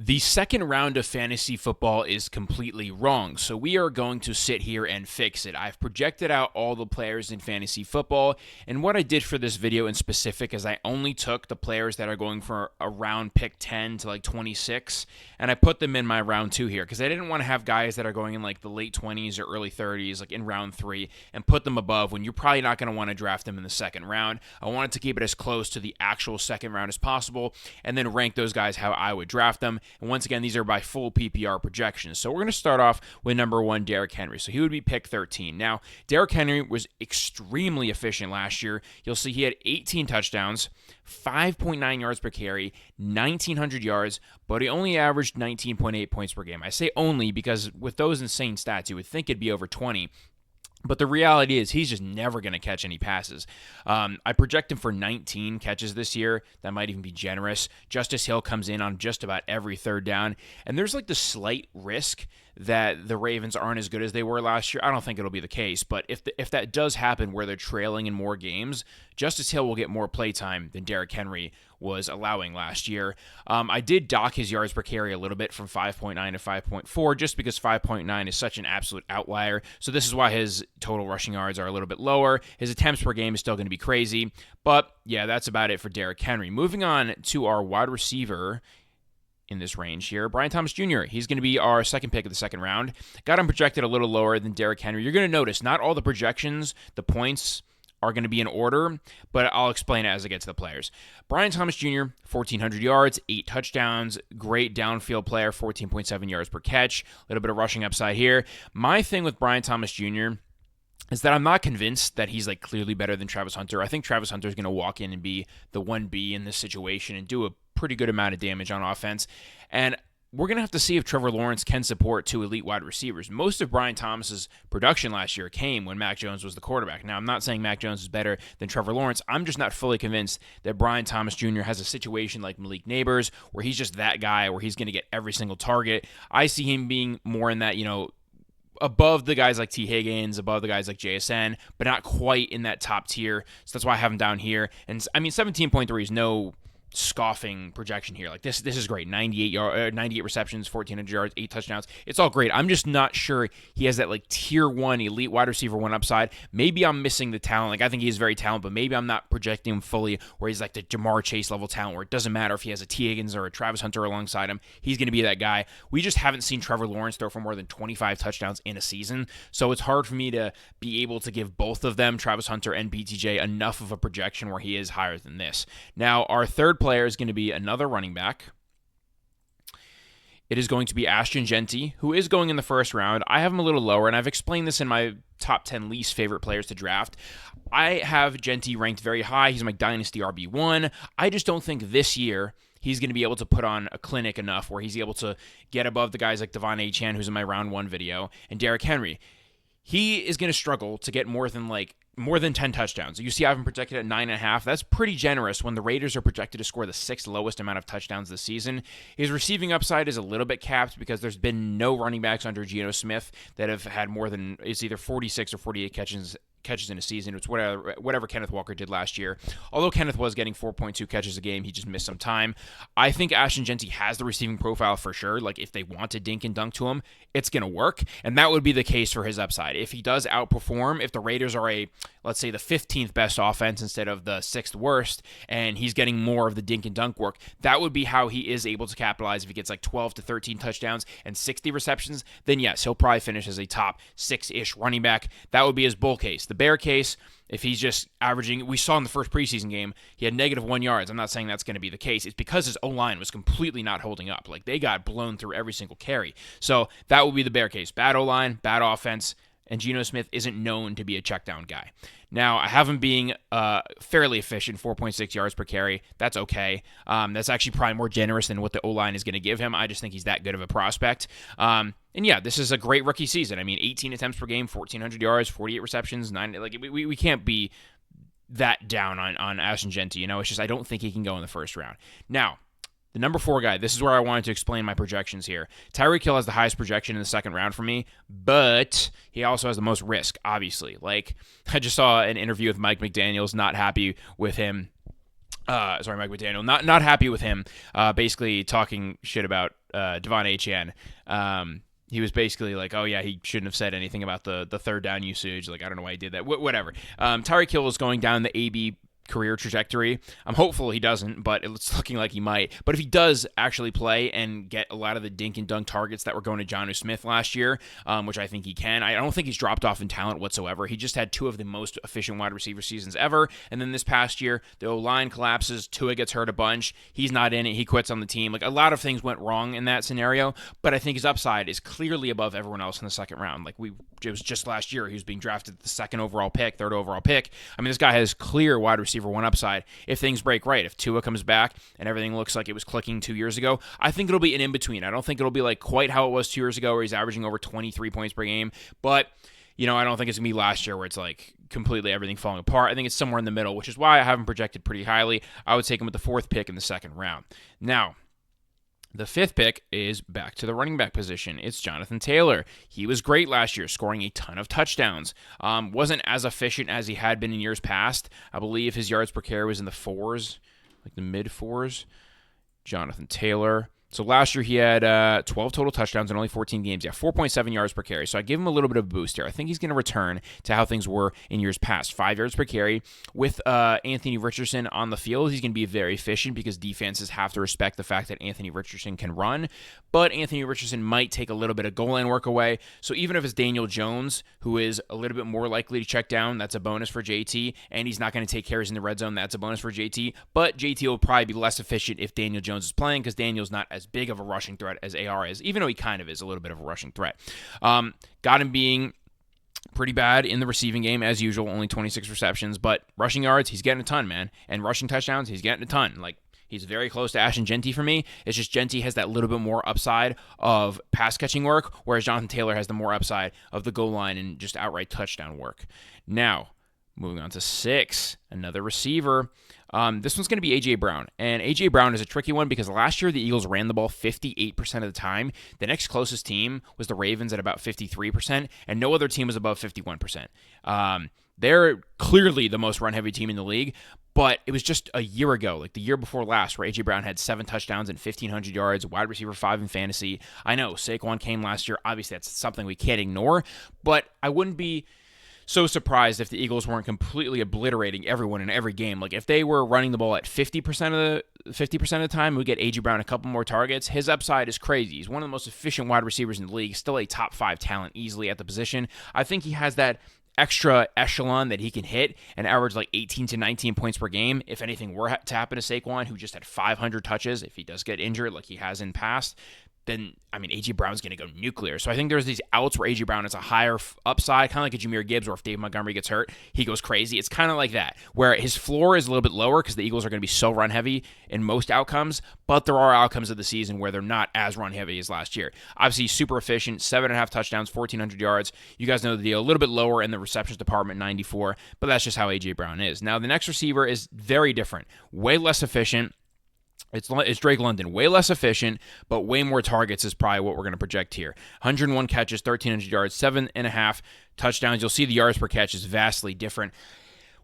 The second round of fantasy football is completely wrong, so we are going to sit here and fix it. I've projected out all the players in fantasy football, and what I did for this video in specific is I only took the players that are going for around pick 10 to like 26, and I put them in my round 2 here, because I didn't want to have guys that are going in like the late 20s or early 30s, like in round 3, and put them above when you're probably not going to want to draft them in the second round. I wanted to keep it as close to the actual second round as possible, and then rank those guys how I would draft them. And once again, these are by full PPR projections. So we're going to start off with number 1, Derrick Henry. So he would be pick 13. Now, Derrick Henry was extremely efficient last year. You'll see he had 18 touchdowns, 5.9 yards per carry, 1,900 yards, but he only averaged 19.8 points per game. I say only because with those insane stats, you would think it'd be over 20. But the reality is he's just never going to catch any passes. I project him for 19 catches this year. That might even be generous. Justice Hill comes in on just about every third down. And there's like the slight risk that the Ravens aren't as good as they were last year. I don't think it'll be the case. But if that does happen where they're trailing in more games, Justice Hill will get more play time than Derrick Henry was allowing last year. I did dock his yards per carry a little bit from 5.9 to 5.4 just because 5.9 is such an absolute outlier. So this is why his total rushing yards are a little bit lower. His attempts per game is still going to be crazy. But yeah, that's about it for Derrick Henry. Moving on to our wide receiver in this range here, Brian Thomas Jr. He's going to be our second pick of the second round. Got him projected a little lower than Derrick Henry. You're going to notice not all the projections, the points are going to be in order, but I'll explain it as I get to the players. Brian Thomas Jr., 1,400 yards, 8 touchdowns, great downfield player, 14.7 yards per catch, a little bit of rushing upside here. My thing with Brian Thomas Jr. is that I'm not convinced that he's like clearly better than Travis Hunter. I think Travis Hunter is going to walk in and be the 1B in this situation and do a pretty good amount of damage on offense. And we're going to have to see if Trevor Lawrence can support 2 elite wide receivers. Most of Brian Thomas's production last year came when Mac Jones was the quarterback. Now, I'm not saying Mac Jones is better than Trevor Lawrence. I'm just not fully convinced that Brian Thomas Jr. has a situation like Malik Neighbors where he's just that guy where he's going to get every single target. I see him being more in that, above the guys like T. Higgins, above the guys like JSN, but not quite in that top tier. So that's why I have him down here. And I mean, 17.3 is no scoffing projection here. Like this is great. 98 receptions, 1,400 yards, 8 touchdowns. It's all great. I'm just not sure he has that like tier 1 elite wide receiver 1 upside. Maybe I'm missing the talent. Like I think he's very talented, but maybe I'm not projecting him fully where he's like the Jamar Chase level talent where it doesn't matter if he has a T. Higgins or a Travis Hunter alongside him. He's going to be that guy. We just haven't seen Trevor Lawrence throw for more than 25 touchdowns in a season. So it's hard for me to be able to give both of them, Travis Hunter and BTJ, enough of a projection where he is higher than this. Now, our third player is going to be another running back. It is going to be Ashton Jeanty, who is going in the first round. I have him a little lower, and I've explained this in my top 10 least favorite players to draft. I have Jeanty ranked very high. He's my Dynasty RB1. I just don't think this year he's going to be able to put on a clinic enough where he's able to get above the guys like Devon Achane, who's in my round 1 video, and Derrick Henry. He is going to struggle to get more than 10 touchdowns. You see I've been projected at 9.5. That's pretty generous when the Raiders are projected to score the 6th lowest amount of touchdowns this season. His receiving upside is a little bit capped because there's been no running backs under Geno Smith that have had more than, it's either 46 or 48 catches in a season. It's whatever Kenneth Walker did last year. Although Kenneth was getting 4.2 catches a game, he just missed some time. I think Ashton Jeanty has the receiving profile for sure. Like if they want to dink and dunk to him, it's going to work. And that would be the case for his upside. If he does outperform, if the Raiders are let's say the 15th best offense instead of the 6th worst, and he's getting more of the dink and dunk work, that would be how he is able to capitalize. If he gets like 12 to 13 touchdowns and 60 receptions, then yes, he'll probably finish as a top 6-ish running back. That would be his bull case. The bear case, if he's just averaging, we saw in the first preseason game, he had -1 yards. I'm not saying that's going to be the case. It's because his O-line was completely not holding up. Like they got blown through every single carry. So that would be the bear case. Bad O-line, bad offense, and Geno Smith isn't known to be a check down guy. Now, I have him being fairly efficient, 4.6 yards per carry. That's okay. That's actually probably more generous than what the O-line is going to give him. I just think he's that good of a prospect. And yeah, this is a great rookie season. I mean, 18 attempts per game, 1,400 yards, 48 receptions, 9. Like we can't be that down on Ashton Jeanty. It's just I don't think he can go in the first round. Now, the number 4 guy, this is where I wanted to explain my projections here. Tyreek Hill has the highest projection in the second round for me, but he also has the most risk, obviously. Like, I just saw an interview with Mike McDaniels, not happy with him Mike McDaniel, not happy with him. Basically talking shit about Devon Achane. He was basically like, oh yeah, he shouldn't have said anything about the third down usage. Like, I don't know why he did that. Whatever. Tyreek Hill is going down the AB career trajectory. I'm hopeful he doesn't, but it's looking like he might. But if he does actually play and get a lot of the dink and dunk targets that were going to Jonnu Smith last year, which I think he can, I don't think he's dropped off in talent whatsoever. He just had two of the most efficient wide receiver seasons ever. And then this past year, the O-line collapses. Tua gets hurt a bunch. He's not in it. He quits on the team. Like, a lot of things went wrong in that scenario, but I think his upside is clearly above everyone else in the second round. Like, it was just last year, he was being drafted the third overall pick. I mean, this guy has clear wide receiver one upside if things break right. If Tua comes back and everything looks like it was clicking 2 years ago, I think it'll be an in-between. I don't think it'll be like quite how it was 2 years ago where he's averaging over 23 points per game, but I don't think it's going to be last year where it's like completely everything falling apart. I think it's somewhere in the middle, which is why I have him projected pretty highly. I would take him with the 4th pick in the second round. Now, the 5th pick is back to the running back position. It's Jonathan Taylor. He was great last year, scoring a ton of touchdowns. Wasn't as efficient as he had been in years past. I believe his yards per carry was in the 4s, like the mid 4s. Jonathan Taylor. So last year he had 12 total touchdowns in only 14 games. Yeah, 4.7 yards per carry. So I give him a little bit of a boost here. I think he's going to return to how things were in years past. 5 yards per carry. With Anthony Richardson on the field, he's going to be very efficient because defenses have to respect the fact that Anthony Richardson can run. But Anthony Richardson might take a little bit of goal line work away. So even if it's Daniel Jones, who is a little bit more likely to check down, that's a bonus for JT. And he's not going to take carries in the red zone, that's a bonus for JT. But JT will probably be less efficient if Daniel Jones is playing because Daniel's not as big of a rushing threat as AR is, even though he kind of is a little bit of a rushing threat. Got him being pretty bad in the receiving game, as usual, only 26 receptions, but rushing yards, he's getting a ton, man. And rushing touchdowns, he's getting a ton. Like, he's very close to Ashton Genty for me. It's just Genty has that little bit more upside of pass catching work, whereas Jonathan Taylor has the more upside of the goal line and just outright touchdown work. Now, moving on to 6, another receiver. This one's going to be A.J. Brown. And A.J. Brown is a tricky one because last year the Eagles ran the ball 58% of the time. The next closest team was the Ravens at about 53%, and no other team was above 51%. They're clearly the most run-heavy team in the league, but it was just a year ago, like the year before last, where A.J. Brown had 7 touchdowns and 1,500 yards, wide receiver 5 in fantasy. I know, Saquon came last year. Obviously, that's something we can't ignore, but I wouldn't be so surprised if the Eagles weren't completely obliterating everyone in every game. Like, if they were running the ball at 50% of the time, we get A.J. Brown a couple more targets. His upside is crazy. He's one of the most efficient wide receivers in the league, still a top 5 talent easily at the position. I think he has that extra echelon that he can hit and average like 18 to 19 points per game. If anything were to happen to Saquon, who just had 500 touches, if he does get injured like he has in past, then, I mean, A.J. Brown's going to go nuclear. So I think there's these outs where A.J. Brown is a higher upside, kind of like a Jahmyr Gibbs, where if Dave Montgomery gets hurt, he goes crazy. It's kind of like that, where his floor is a little bit lower because the Eagles are going to be so run-heavy in most outcomes, but there are outcomes of the season where they're not as run-heavy as last year. Obviously, super efficient, 7.5 touchdowns, 1,400 yards. You guys know the deal. A little bit lower in the receptions department, 94, but that's just how A.J. Brown is. Now, the next receiver is very different, way less efficient. It's Drake London, way less efficient, but way more targets is probably what we're going to project here. 101 catches, 1,300 yards, 7.5 touchdowns. You'll see the yards per catch is vastly different.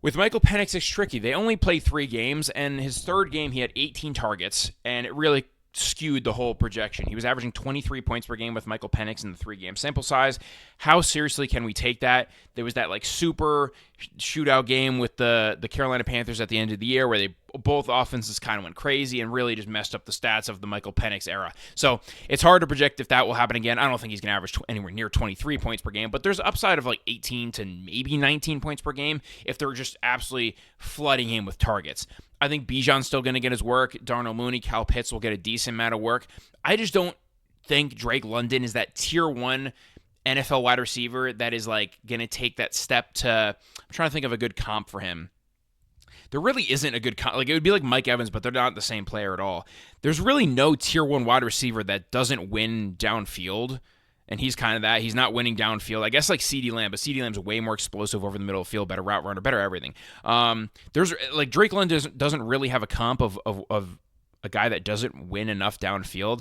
With Michael Penix, it's tricky. They only played 3 games, and his third game he had 18 targets, and it really skewed the whole projection. He was averaging 23 points per game with Michael Penix in the 3-game sample size. How seriously can we take that? There was that like super shootout game with the Carolina Panthers at the end of the year where they both offenses kind of went crazy and really just messed up the stats of the Michael Penix era. So it's hard to project if that will happen again. I don't think he's going to average anywhere near 23 points per game, but there's upside of like 18 to maybe 19 points per game if they're just absolutely flooding him with targets. I think Bijan's still going to get his work. Darnell Mooney, Kyle Pitts will get a decent amount of work. I just don't think Drake London is that tier 1 NFL wide receiver that is like going to take that step to, I'm trying to think of a good comp for him. There really isn't a good comp. Like, it would be like Mike Evans, but they're not the same player at all. There's really no tier 1 wide receiver that doesn't win downfield. And he's kind of that. He's not winning downfield. I guess like CeeDee Lamb, but CeeDee Lamb's way more explosive over the middle of the field, better route runner, better everything. There's like Drake London doesn't really have a comp of a guy that doesn't win enough downfield.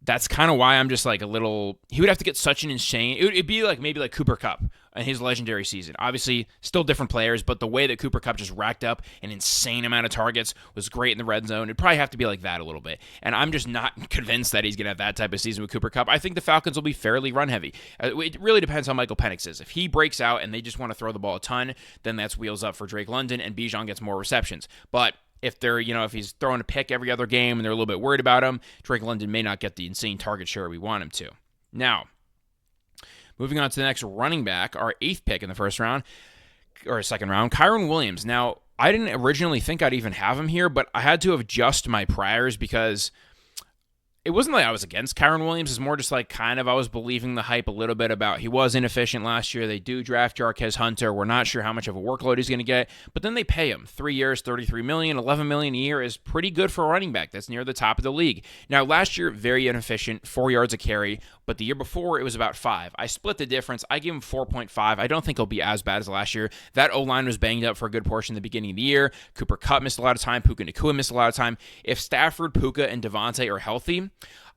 That's kind of why I'm just like a little. He would have to get such an insane. It'd be like maybe like Cooper Kupp in his legendary season. Obviously, still different players, but the way that Cooper Kupp just racked up an insane amount of targets was great in the red zone. It'd probably have to be like that a little bit. And I'm just not convinced that he's going to have that type of season with Cooper Kupp. I think the Falcons will be fairly run heavy. It really depends how Michael Penix is. If he breaks out and they just want to throw the ball a ton, then that's wheels up for Drake London and Bijan gets more receptions. But if they're, if he's throwing a pick every other game and they're a little bit worried about him, Drake London may not get the insane target share we want him to. Now, moving on to the next running back, our 8th pick in the first round, or second round, Kyren Williams. Now, I didn't originally think I'd even have him here, but I had to adjust my priors because it wasn't like I was against Kyren Williams. It's more just like I was believing the hype a little bit about he was inefficient last year. They do draft Jarquez Hunter. We're not sure how much of a workload he's going to get, but then they pay him 3 years, $33 million, $11 million a year is pretty good for a running back. That's near the top of the league. Now, last year, very inefficient, 4 yards a carry, but the year before it was about 5. I split the difference. I give him 4.5. I don't think he'll be as bad as last year. That O-line was banged up for a good portion at the beginning of the year. Cooper Kupp missed a lot of time. Puka Nacua missed a lot of time. If Stafford, Puka, and Devontae are healthy,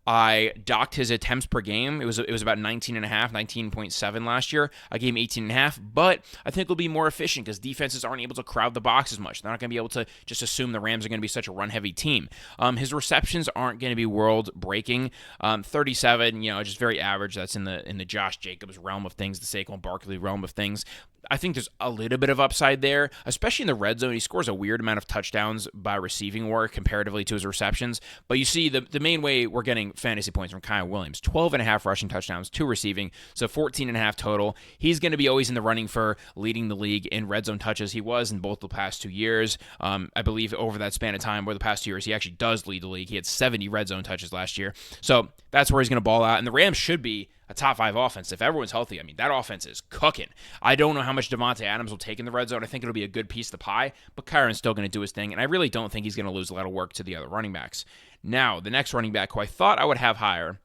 I docked his attempts per game. It was about 19.7 last year. I gave him 18.5, but I think it'll be more efficient because defenses aren't able to crowd the box as much. They're not going to be able to just assume the Rams are going to be such a run-heavy team. His receptions aren't going to be world-breaking. 37, just very average. That's in the Josh Jacobs realm of things, the Saquon Barkley realm of things. I think there's a little bit of upside there, especially in the red zone. He scores a weird amount of touchdowns by receiving work comparatively to his receptions. But you see, the main way we're getting fantasy points from Kyren Williams, 12.5 rushing touchdowns, 2 receiving, so 14.5 total. He's going to be always in the running for leading the league in red zone touches. He was in both the past 2 years. I believe over that span of time, or the past 2 years, he actually does lead the league. He had 70 red zone touches last year. So that's where he's going to ball out. And the Rams should be a top 5 offense. If everyone's healthy, that offense is cooking. I don't know how much Devontae Adams will take in the red zone. I think it'll be a good piece of the pie, but Kyron's still going to do his thing, and I really don't think he's going to lose a lot of work to the other running backs. Now, the next running back who I thought I would have higher,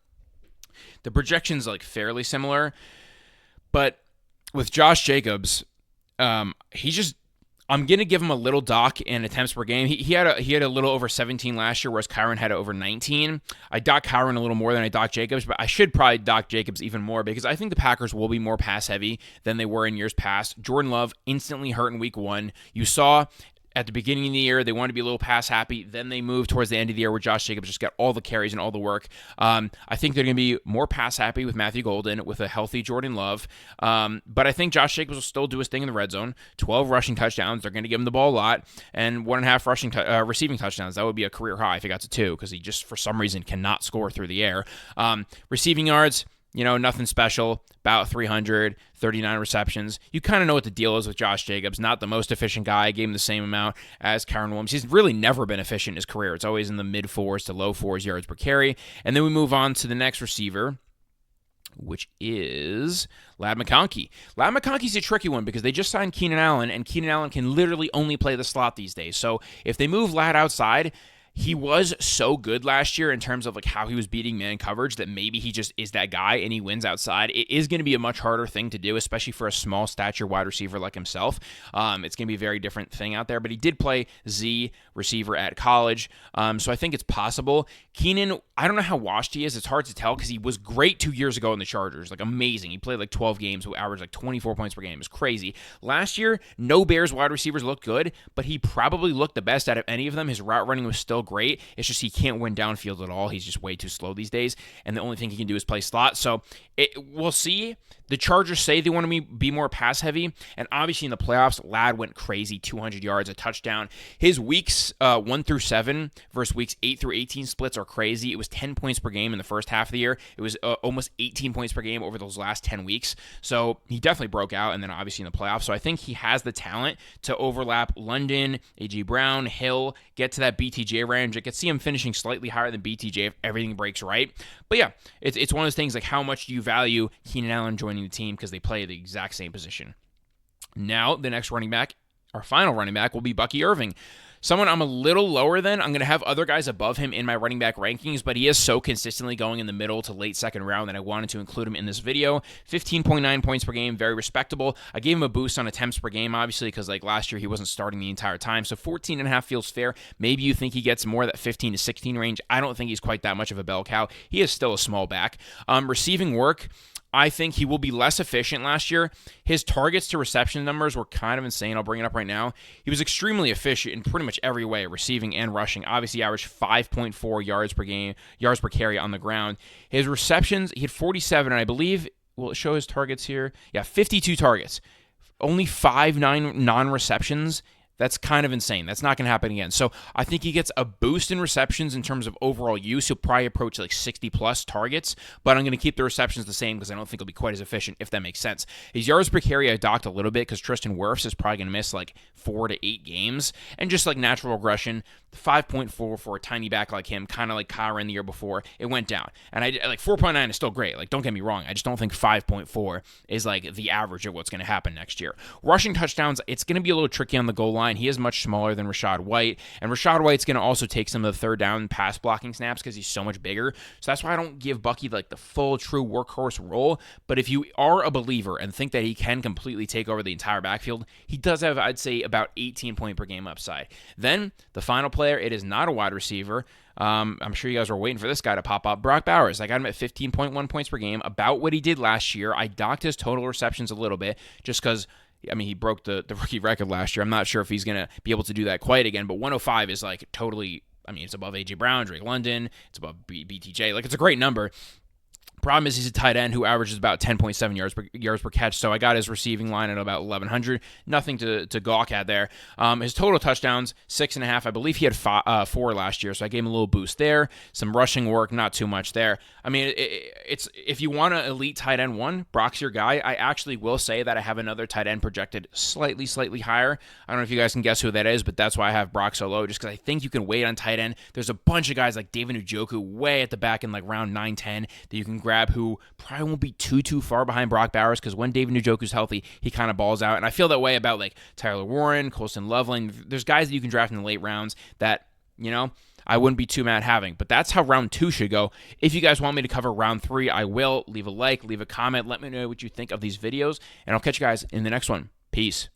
the projection's fairly similar, but with Josh Jacobs, I'm going to give him a little dock in attempts per game. He had a little over 17 last year, whereas Kyren had over 19. I dock Kyren a little more than I dock Jacobs, but I should probably dock Jacobs even more because I think the Packers will be more pass-heavy than they were in years past. Jordan Love instantly hurt in week 1. You saw at the beginning of the year, they wanted to be a little pass happy. Then they moved towards the end of the year where Josh Jacobs just got all the carries and all the work. I think they're going to be more pass happy with Matthew Golden, with a healthy Jordan Love. But I think Josh Jacobs will still do his thing in the red zone. 12 rushing touchdowns. They're going to give him the ball a lot. And 1.5 receiving touchdowns. That would be a career high if he got to 2 because he just, for some reason, cannot score through the air. Receiving yards, nothing special, about 339 receptions. You kind of know what the deal is with Josh Jacobs. Not the most efficient guy. I gave him the same amount as Kyren Williams. He's really never been efficient in his career. It's always in the mid-4s to low-4s yards per carry. And then we move on to the next receiver, which is Ladd McConkey. Ladd McConkey's a tricky one because they just signed Keenan Allen, and Keenan Allen can literally only play the slot these days. So if they move Ladd outside, he was so good last year in terms of how he was beating man coverage that maybe he just is that guy and he wins outside. It is going to be a much harder thing to do, especially for a small stature wide receiver like himself. It's going to be a very different thing out there, but he did play Z receiver at college, so I think it's possible. Keenan, I don't know how washed he is. It's hard to tell because he was great 2 years ago in the Chargers, amazing. He played 12 games, who averaged 24 points per game. It was crazy. Last year, no Bears wide receivers looked good, but he probably looked the best out of any of them. His route running was still great. It's just he can't win downfield at all. He's just way too slow these days, and the only thing he can do is play slot. So we'll see. The Chargers say they want to be more pass heavy, and obviously in the playoffs, Ladd went crazy, 200 yards, a touchdown. His weeks 1 through 7 versus weeks 8 through 18 splits are crazy. It was 10 points per game in the first half of the year. It was almost 18 points per game over those last 10 weeks. So he definitely broke out, and then obviously in the playoffs. So I think he has the talent to overlap London, A.J. Brown, Hill, get to that BTJ range. I could see him finishing slightly higher than BTJ if everything breaks right. But yeah, it's one of those things how much do you value Keenan Allen joining the team because they play the exact same position. Now, the next running back, our final running back, will be Bucky Irving. Someone I'm a little lower than. I'm going to have other guys above him in my running back rankings, but he is so consistently going in the middle to late second round that I wanted to include him in this video. 15.9 points per game, very respectable. I gave him a boost on attempts per game, obviously, because last year he wasn't starting the entire time, so 14.5 feels fair. Maybe you think he gets more of that 15 to 16 range. I don't think he's quite that much of a bell cow. He is still a small back. Receiving work, I think he will be less efficient last year. His targets to reception numbers were kind of insane. I'll bring it up right now. He was extremely efficient in pretty much every way, receiving and rushing. Obviously, he averaged 5.4 yards per carry on the ground. His receptions, he had 47, and I believe, will it show his targets here? Yeah, 52 targets. Only 5 non-receptions. That's kind of insane. That's not going to happen again. So I think he gets a boost in receptions in terms of overall use. He'll probably approach like 60-plus targets, but I'm going to keep the receptions the same because I don't think he'll be quite as efficient, if that makes sense. His yards per carry, I docked a little bit because Tristan Wirfs is probably going to miss like 4 to 8 games. And just like natural regression, 5.4 for a tiny back like him, kind of like Kyren the year before, it went down. And I like 4.9 is still great. Like, don't get me wrong. I just don't think 5.4 is like the average of what's going to happen next year. Rushing touchdowns, it's going to be a little tricky on the goal line. He is much smaller than Rachaad White, and Rachaad White's going to also take some of the third down pass blocking snaps because he's so much bigger. So that's why I don't give Bucky like the full true workhorse role. But if you are a believer and think that he can completely take over the entire backfield, he does have, I'd say, about 18 point per game upside. Then the final player, it is not a wide receiver. I'm sure you guys were waiting for this guy to pop up. Brock Bowers. I got him at 15.1 points per game, about what he did last year. I docked his total receptions a little bit just because, I mean, he broke the rookie record last year. I'm not sure if he's going to be able to do that quite again, but 105 is like totally, I mean, it's above A.J. Brown, Drake London, it's above BTJ. Like, it's a great number. Problem is he's a tight end who averages about 10.7 yards per catch, so I got his receiving line at about 1,100. Nothing to gawk at there. His total touchdowns, 6.5. I believe he had 4 last year, so I gave him a little boost there. Some rushing work, not too much there. I mean, it's if you want an elite tight end one, Brock's your guy. I actually will say that I have another tight end projected slightly higher. I don't know if you guys can guess who that is, but that's why I have Brock so low, just because I think you can wait on tight end. There's a bunch of guys like David Njoku way at the back in like round 9-10 that you can grab, who probably won't be too far behind Brock Bowers, because when David Njoku's healthy, he kind of balls out. And I feel that way about like Tyler Warren, Colston Loveland. There's guys that you can draft in the late rounds that, you know, I wouldn't be too mad having. But that's how round 2 should go. If you guys want me to cover round 3, I will. Leave a like, leave a comment. Let me know what you think of these videos, and I'll catch you guys in the next one. Peace.